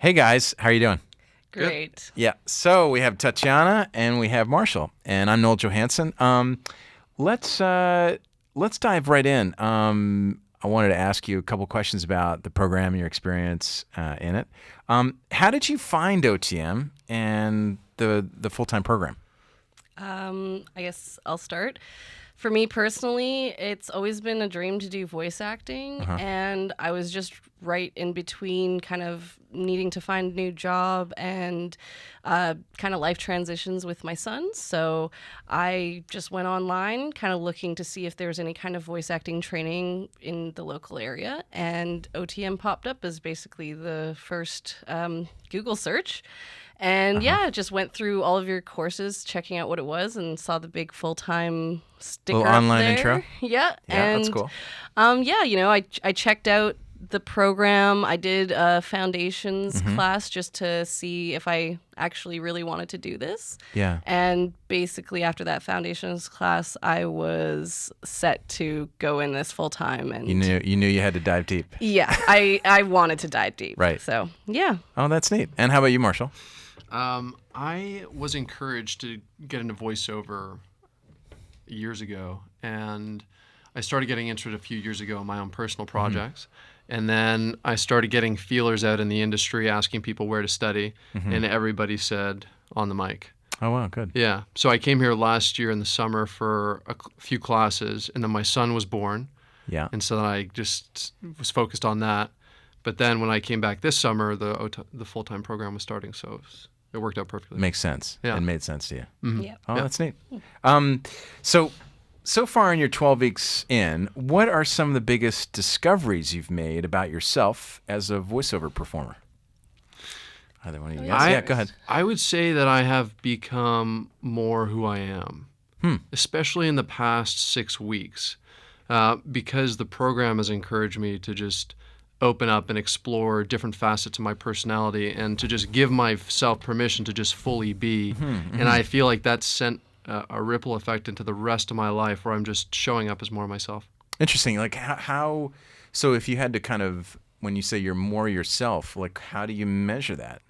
Hey guys, how are you doing? Great. Yeah. So we have Tatiana and we have Marshall, and I'm Noel Johansen. Let's dive right in. I wanted to ask you a couple questions about the program and your experience in it. How did you find OTM and the full-time program? I guess I'll start. For me personally, it's always been a dream to do voice acting, and I was just right in between kind of needing to find a new job and kind of life transitions with my son. So I just went online, kind of looking to see if there was any kind of voice acting training in the local area, and OTM popped up as basically the first Google search. And just went through all of your courses, checking out what it was, and saw the big full-time sticker Little up online there. intro? Yeah, and That's cool. I checked out the program. I did a foundations class just to see if I actually really wanted to do this. Yeah. And basically, after that foundations class, I was set to go in this full time. And You knew you had to dive deep. yeah, I wanted to dive deep. Right. So yeah. Oh, that's neat. And how about you, Marshall? I was encouraged to get into voiceover years ago, and I started getting into it a few years ago in my own personal projects. And then I started getting feelers out in the industry, asking people where to study, and everybody said on the mic. Oh, wow, good. Yeah. So I came here last year in the summer for a few classes, and then my son was born. Yeah. And so I just was focused on that. But then when I came back this summer, the full-time program was starting, so it worked out perfectly. Makes sense. Yeah. It made sense to you. Yeah. Oh, that's neat. So far in your 12 weeks in, what are some of the biggest discoveries you've made about yourself as a voiceover performer? Either one of you guys? Yeah, go ahead. I would say that I have become more who I am, especially in the past 6 weeks, because the program has encouraged me to just open up and explore different facets of my personality and to just give myself permission to just fully be. And I feel like that's sent a ripple effect into the rest of my life where I'm just showing up as more myself. Interesting. Like how so if you had to kind of, when you say you're more yourself, like how do you measure that?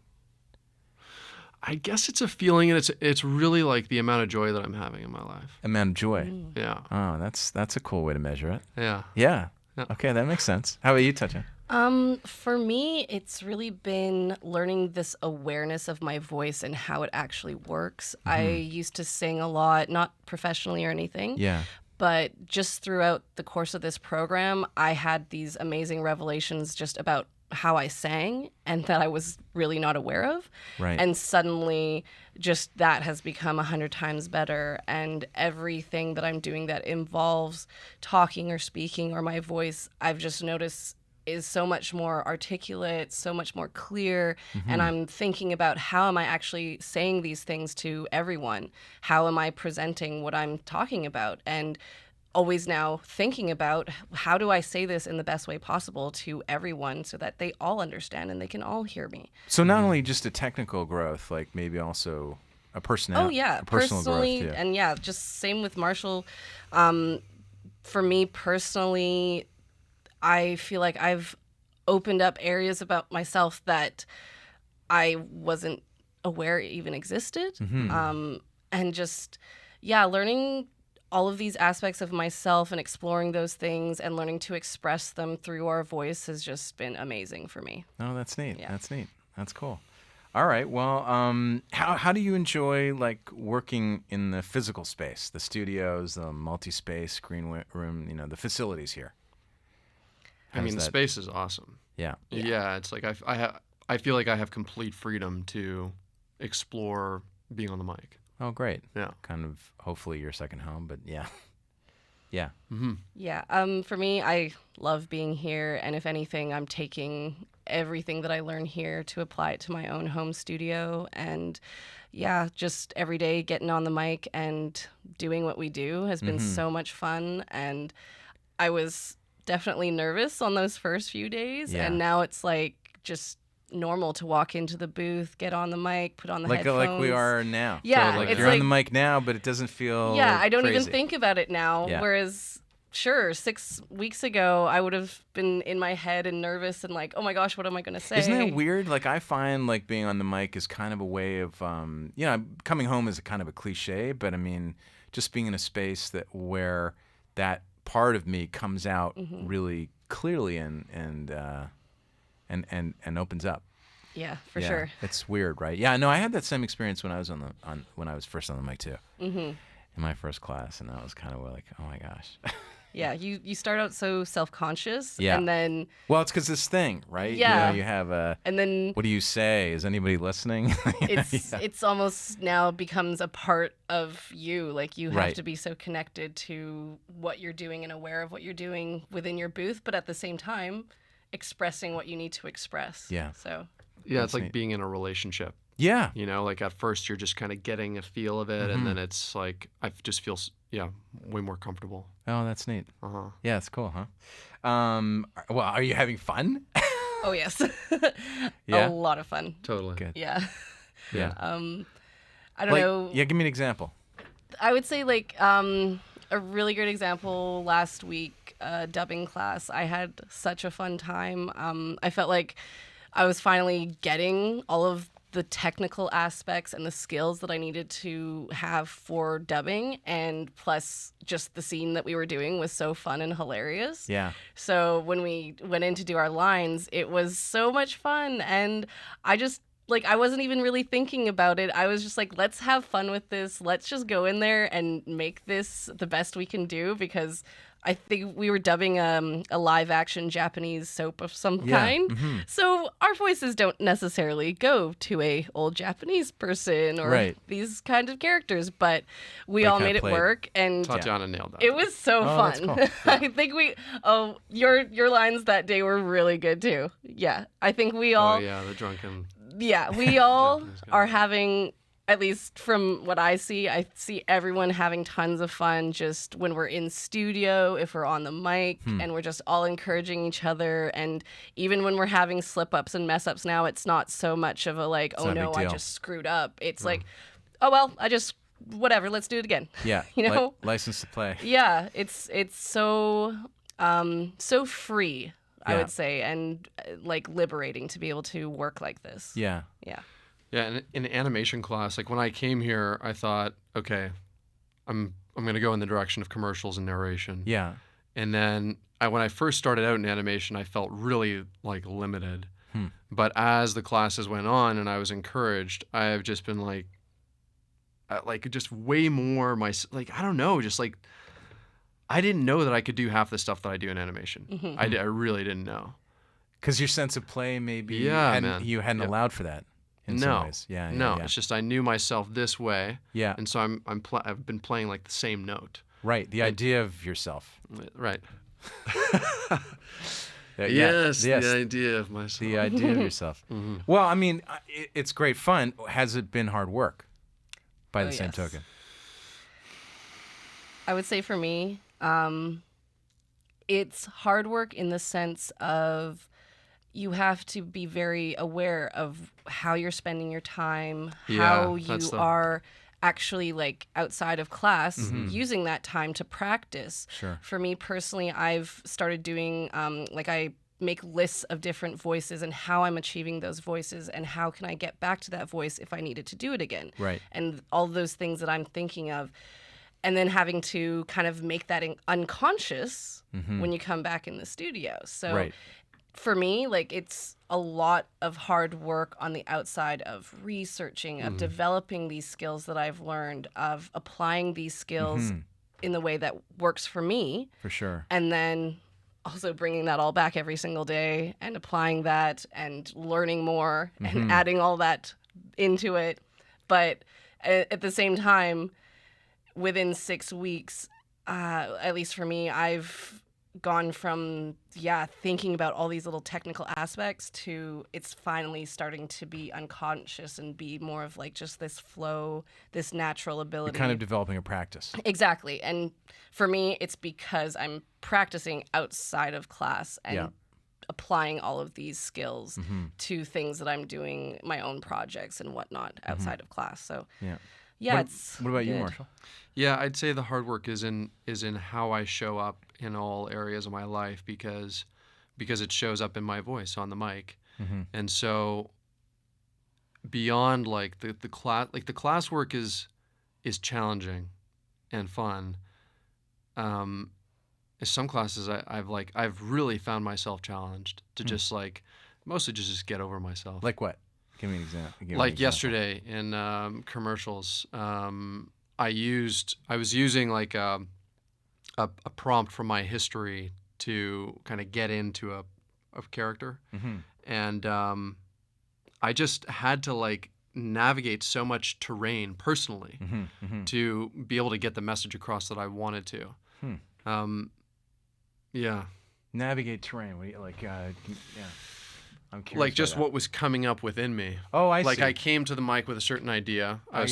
I guess it's a feeling, and it's really like the amount of joy that I'm having in my life. Amount of joy. Yeah. Oh, that's a cool way to measure it. Yeah. Yeah. Yeah. Okay, that makes sense. How about you, Tatya? For me, it's really been learning this awareness of my voice and how it actually works. I used to sing a lot, not professionally or anything. Yeah. But just throughout the course of this program, I had these amazing revelations just about how I sang and that I was really not aware of. Right. And suddenly just that has become 100 times better. And everything that I'm doing that involves talking or speaking or my voice, I've just noticed is so much more articulate, so much more clear. And I'm thinking about how am I actually saying these things to everyone? How am I presenting what I'm talking about? And always now thinking about how do I say this in the best way possible to everyone so that they all understand and they can all hear me. So not only just a technical growth, like maybe also a personal. Oh yeah, a personal personally, growth. Yeah. and yeah, just same with Marshall. For me personally, I feel like I've opened up areas about myself that I wasn't aware even existed. And just, learning all of these aspects of myself and exploring those things and learning to express them through our voice has just been amazing for me. Oh, that's neat. Yeah. That's neat. That's cool. All right. Well, how do you enjoy like working in the physical space, the studios, the multi-space screen room, the facilities here? I mean, the space is awesome. Yeah. Yeah, it's like I feel like I have complete freedom to explore being on the mic. Oh, great. Yeah. Kind of hopefully your second home, but yeah. Yeah. Yeah. For me, I love being here. And if anything, I'm taking everything that I learn here to apply it to my own home studio. And just every day getting on the mic and doing what we do has been so much fun. And I was definitely nervous on those first few days. Yeah. And now it's like just normal to walk into the booth, get on the mic, put on the headphones. Like we are now. Yeah, So, like it's you're on like- the mic now, but it doesn't feel Yeah, I don't even crazy. think about it now. Yeah. Whereas sure, 6 weeks ago, I would have been in my head and nervous and like, oh my gosh, what am I going to say? Isn't that weird? Like, I find like being on the mic is kind of a way of, coming home is a kind of a cliche, but I mean, just being in a space where that part of me comes out really clearly and opens up. Yeah, for sure. It's weird, right? Yeah, no, I had that same experience when I was when I was first on the mic too. In my first class, and I was kind of like, oh my gosh. Yeah, you start out so self-conscious, Yeah. and then Well, it's because this thing, right? Yeah. You have a. and then What do you say? Is anybody listening? it's almost now becomes a part of you. Like you have Right. to be so connected to what you're doing and aware of what you're doing within your booth, but at the same time, expressing what you need to express. Yeah. So Yeah, it's That's like neat. being in a relationship. Yeah. You know, like at first you're just kind of getting a feel of it, and then it's like I just feel way more comfortable. Oh, that's neat. Uh-huh. Yeah, it's cool, huh? Well, are you having fun? oh yes, Yeah? a lot of fun. Totally. Good. Yeah. Yeah. I don't Like, know. yeah, give me an example. I would say like a really great example last week, dubbing class. I had such a fun time. I felt like I was finally getting all of the technical aspects and the skills that I needed to have for dubbing, and plus just the scene that we were doing was so fun and hilarious. Yeah. So when we went in to do our lines, it was so much fun, and I just like I wasn't even really thinking about it. I was just like, let's have fun with this. Let's just go in there and make this the best we can do, because I think we were dubbing a live action Japanese soap of some Yeah. kind. So our voices don't necessarily go to a old Japanese person or Right. these kind of characters, but we They all kinda made it played. work, and Tatiana nailed that. it was so Oh, that's fun. cool. I think your lines that day were really good too. Yeah. I think we all Oh yeah, the drunken. we all Japanese guy. are having, at least from what I see everyone having tons of fun just when we're in studio, if we're on the mic, and we're just all encouraging each other. And even when we're having slip ups and mess ups now, it's not so much of a like, oh not a no, big I deal. just screwed up. It's like, oh well, whatever, let's do it again. Yeah. You know? License to play. Yeah, it's so so free, I Yeah. would say, and like liberating to be able to work like this. Yeah. Yeah. Yeah, and in animation class, like when I came here, I thought, okay, I'm gonna go in the direction of commercials and narration. Yeah. And then when I first started out in animation, I felt really like limited. But as the classes went on and I was encouraged, I've just been like just way more I don't know, just like I didn't know that I could do half the stuff that I do in animation. I really didn't know. Because your sense of play maybe Yeah, man. you hadn't Yeah. allowed for that in some ways. Yeah. No, Yeah. it's just I knew myself this way. Yeah. And so I've been playing like the same note. Right. The idea of yourself. Right. Yeah, Yes, yes. the idea of myself. The idea of yourself. Well, I mean, it's great fun. Has it been hard work by the Oh, same yes. token? I would say for me, it's hard work in the sense of you have to be very aware of how you're spending your time, how Yeah, that's you the- are actually like outside of class using that time to practice. Sure. For me personally, I've started doing I make lists of different voices and how I'm achieving those voices and how can I get back to that voice if I needed to do it again. Right. And all those things that I'm thinking of. And then having to kind of make that unconscious when you come back in the studio. So Right. for me, like it's a lot of hard work on the outside of researching, of developing these skills that I've learned, of applying these skills in the way that works for me, For sure. and then also bringing that all back every single day and applying that and learning more and adding all that into it. But at the same time, within 6 weeks, at least for me, I've gone from thinking about all these little technical aspects to it's finally starting to be unconscious and be more of like just this flow, this natural ability. You're kind of developing a practice. Exactly. And for me, it's because I'm practicing outside of class and Yeah. applying all of these skills to things that I'm doing, my own projects and whatnot outside of class. So Yeah. yeah, What- it's What about you, good. Marshall? Yeah, I'd say the hard work is in how I show up in all areas of my life because it shows up in my voice on the mic. And so beyond like the class, like the classwork is challenging and fun. Some classes I've really found myself challenged to just like mostly just get over myself. Like what? Give me an example. Like yesterday in commercials, I was using like a prompt from my history to kind of get into a character, and I just had to like navigate so much terrain personally to be able to get the message across that I wanted to. Yeah. Navigate terrain. What do you, like? Yeah. I'm curious. Like just what was coming up within me. Oh, I see. Like I came to the mic with a certain idea. I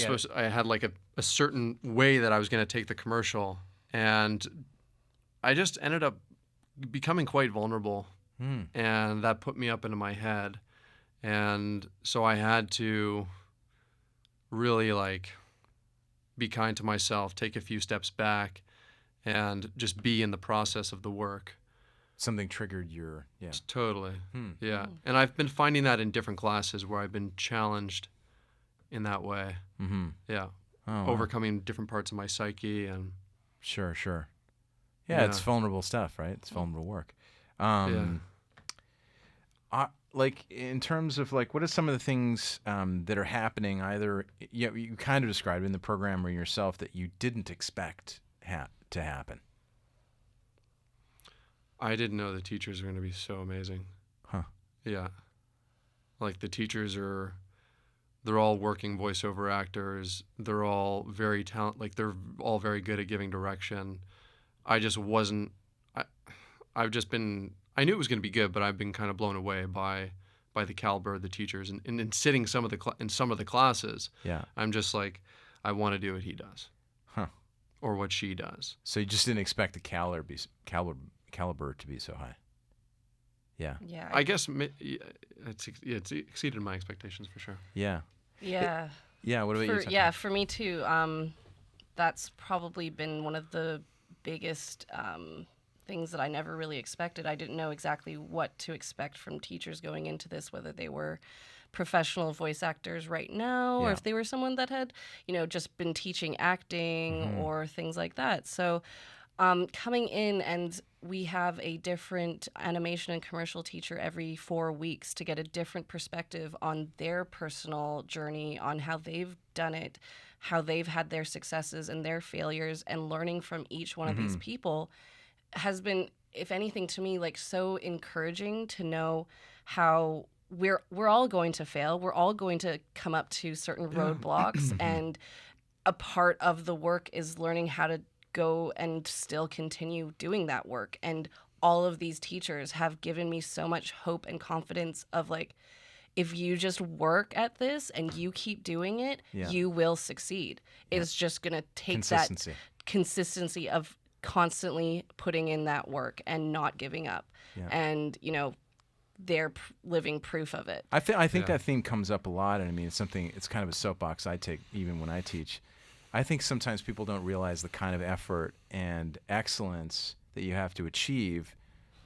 had like a certain way that I was going to take the commercial, and I just ended up becoming quite vulnerable, and that put me up into my head, and so I had to really like be kind to myself, take a few steps back, and just be in the process of the work. Something triggered your Totally. Yeah. And I've been finding that in different classes where I've been challenged in that way. Yeah. Overcoming different parts of my psyche and Sure. Yeah, it's vulnerable stuff, right? It's vulnerable work. Like in terms of like, what are some of the things that are happening? Either you kind of described in the program or yourself that you didn't expect to happen. I didn't know the teachers are going to be so amazing. Huh. Yeah. Like the teachers they're all working voiceover actors. They're all very like they're all very good at giving direction. I just wasn't, I've just been, I knew it was going to be good, but I've been kind of blown away by the caliber of the teachers and in sitting in some of the classes. Yeah. I'm just like, I want to do what he does. Huh. Or what she does. So you just didn't expect the caliber to be so high. Yeah. Yeah. I guess it's exceeded my expectations for sure. Yeah. Yeah. Yeah. What about you? Yeah, for me too. That's probably been one of the biggest things that I never really expected. I didn't know exactly what to expect from teachers going into this, whether they were professional voice actors right now or if they were someone that had, just been teaching acting or things like that. So coming in, and we have a different animation and commercial teacher every 4 weeks to get a different perspective on their personal journey, on how they've done it, how they've had their successes and their failures, and learning from each one of these people has been, if anything, to me, like so encouraging to know how we're all going to fail. We're all going to come up to certain roadblocks, and a part of the work is learning how to go and still continue doing that work. And all of these teachers have given me so much hope and confidence of like, if you just work at this and you keep doing it, you will succeed. It's just going to take that consistency of constantly putting in that work and not giving up. And, they're living proof of it. I think that theme comes up a lot. And I mean, it's kind of a soapbox I take even when I teach. I think sometimes people don't realize the kind of effort and excellence that you have to achieve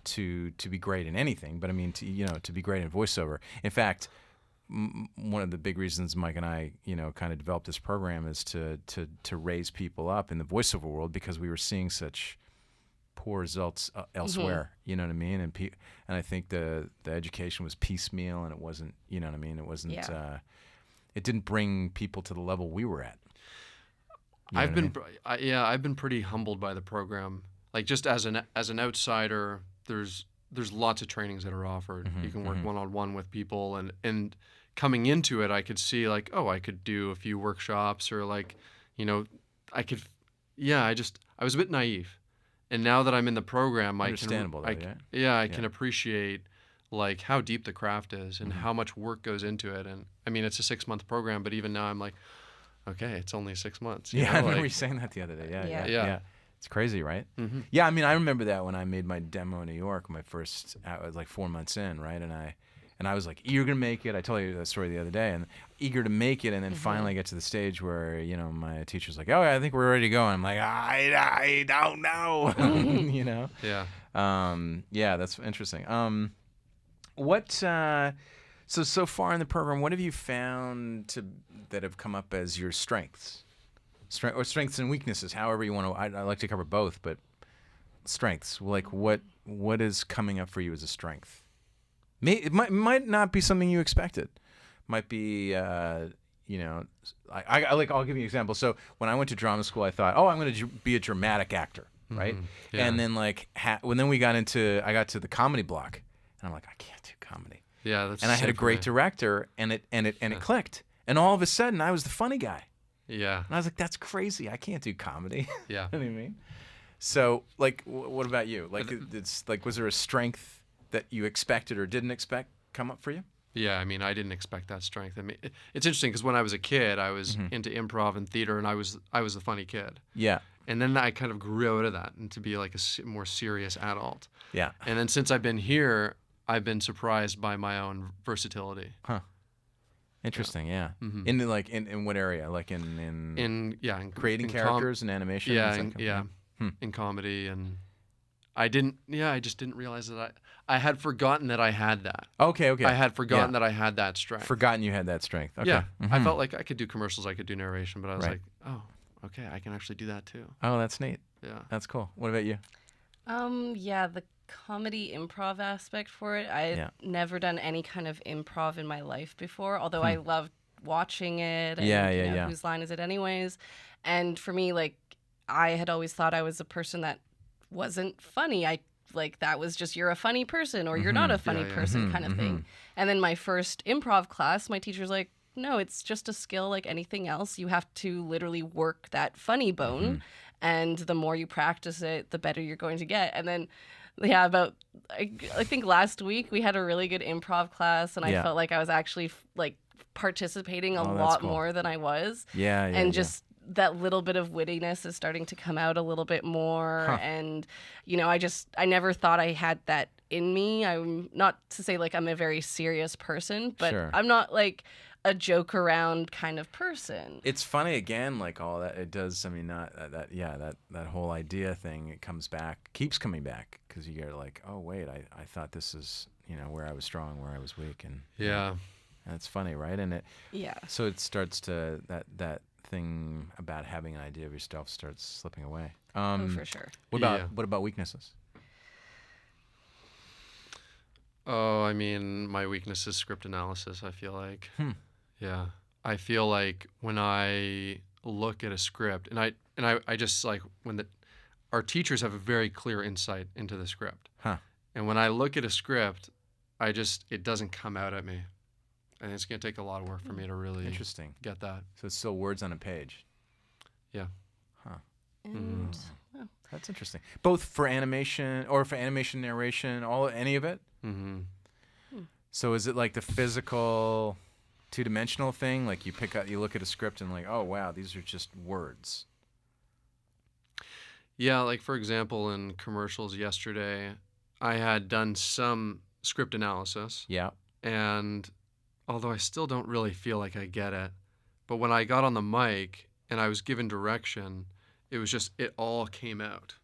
to be great in anything. But I mean, to be great in voiceover. In fact, one of the big reasons Mike and I, kind of developed this program is to raise people up in the voiceover world, because we were seeing such poor results elsewhere. You know what I mean? And I think the education was piecemeal, and it wasn't. You know what I mean? It wasn't. It didn't bring people to the level we were at. I've been pretty humbled by the program. Like just as an outsider, there's lots of trainings that are offered. You can work one-on-one with people, and coming into it, I could see like, oh, I could do a few workshops, or like, I could. I was a bit naive, and now that I'm in the program, I can appreciate like how deep the craft is and how much work goes into it. And I mean, it's a 6-month program, but even now I'm like, okay, it's only 6 months. I remember you saying that the other day. Yeah. It's crazy, right? Yeah, I mean, I remember that when I made my demo in New York, my first, I was like 4 months in, right? And And I was like eager to make it. I told you that story the other day, and eager to make it. And then finally I get to the stage where, you know, my teacher's like, "Oh, I think we're ready to go." And I'm like, I don't know, you know? Yeah. Yeah, that's interesting. So far in the program, what have you found that have come up as your strengths? Strengths and weaknesses, however you want to. I like to cover both, but strengths, like what is coming up for you as a strength? It might not be something you expected. Might be, you know, I'll give you an example. So when I went to drama school, I thought, oh, I'm going to be a dramatic actor, right? Yeah. And then when I got to the comedy block, and I'm like, I can't do comedy. Yeah, that's. And I had a same for great me. director, and it clicked. And all of a sudden, I was the funny guy. Yeah. And I was like, that's crazy. I can't do comedy. Yeah. You know what I mean? So, like, what about you? Like, it's like, was there a strength that you expected or didn't expect come up for you? Yeah, I mean, I didn't expect that strength. I mean, it's interesting because when I was a kid, I was into improv and theater, and I was the funny kid. Yeah. And then I kind of grew out of that and to be like a more serious adult. Yeah. And then since I've been here, I've been surprised by my own versatility. Huh. Interesting. Yeah. In what area? Like in creating characters and animation. Yeah, and stuff? in comedy, and I just didn't realize that I had forgotten that I had that. Okay. I had forgotten that I had that strength. Forgotten you had that strength. Okay. Yeah, I felt like I could do commercials, I could do narration, but I was Right. like, oh, okay, I can actually do that too. Oh, that's neat. Yeah. That's cool. What about you? Yeah, the comedy improv aspect for it. I'd never done any kind of improv in my life before, although I loved watching it. And, you know, whose line is it anyways? And for me, like, I had always thought I was a person that wasn't funny. That was just, you're a funny person or you're not a funny person kind of thing. And then my first improv class, my teacher's like, no, it's just a skill like anything else. You have to literally work that funny bone. And the more you practice it, the better you're going to get. And then, I think last week we had a really good improv class, and I felt like I was actually like participating a lot cool. more than I was. Yeah. Just that little bit of wittiness is starting to come out a little bit more. And, you know, I never thought I had that in me. I'm not to say like I'm a very serious person, but I'm not like a joke around kind of person. It's funny again, like all that it does. I mean, not that whole idea thing. It keeps coming back because you get like, oh wait, I thought this is, you know, where I was strong, where I was weak, and Yeah. and it's funny, right? And so it starts to that thing about having an idea of yourself starts slipping away. Oh, for sure. What about weaknesses? Oh, I mean, my weakness is script analysis, I feel like. Yeah. I feel like when I look at a script, and I just like our teachers have a very clear insight into the script. And when I look at a script, it doesn't come out at me. And it's going to take a lot of work for me to really get that. So it's still words on a page. Yeah. And That's interesting. Both for animation or for animation narration, any of it? So is it like the physical, two-dimensional thing? Like you look at a script and like, oh wow, these are just words. Yeah, like for example, in commercials yesterday, I had done some script analysis. Yeah. And although I still don't really feel like I get it, but when I got on the mic and I was given direction, it was just, it all came out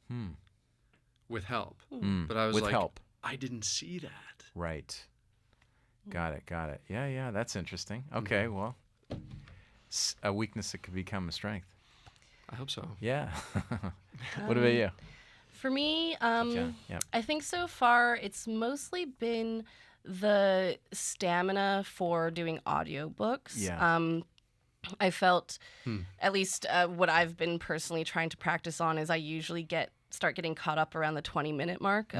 with help. But I was with like, help. I didn't see that. Right. Got it. Yeah, that's interesting. Okay, well, a weakness that could become a strength. I hope so. Yeah. What about you? For me, Yeah. I think so far it's mostly been the stamina for doing audiobooks. Yeah. I felt, at least what I've been personally trying to practice on is I usually start getting caught up around the 20-minute mark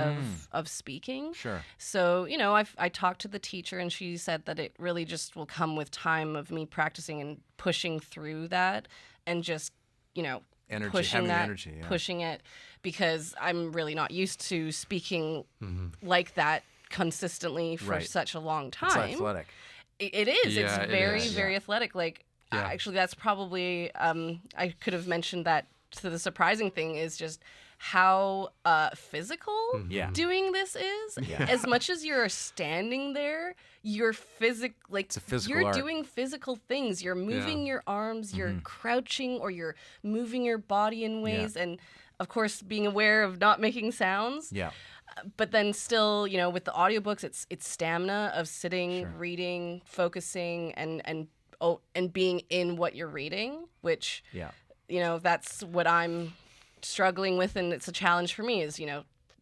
of speaking. Sure. So, you know, I talked to the teacher and she said that it really just will come with time of me practicing and pushing through that and just, you know, pushing it because I'm really not used to speaking like that consistently for such a long time. It's athletic. It is. Yeah, it's it very, is. very athletic. Like, actually, that's probably, I could have mentioned that. So the surprising thing is just how physical Yeah. doing this is. Yeah. As much as you're standing there, you're It's a physical you're art. doing physical things. You're moving your arms, you're Mm-hmm. crouching, or you're moving your body in ways, and of course being aware of not making sounds. Yeah. But then still, with the audiobooks, it's stamina of sitting, reading, focusing, and being in what you're reading, which Yeah. that's what I'm struggling with, and it's a challenge for me is,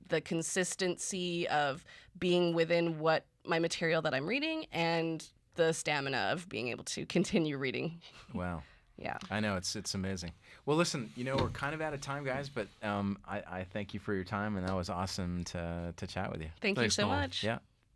the consistency of being within what my material that I'm reading and the stamina of being able to continue reading. Wow. Yeah. I know, it's amazing. Well, listen, we're kind of out of time, guys, but I thank you for your time, and that was awesome to chat with you. Thank you Thanks, so Noel. much. Yeah.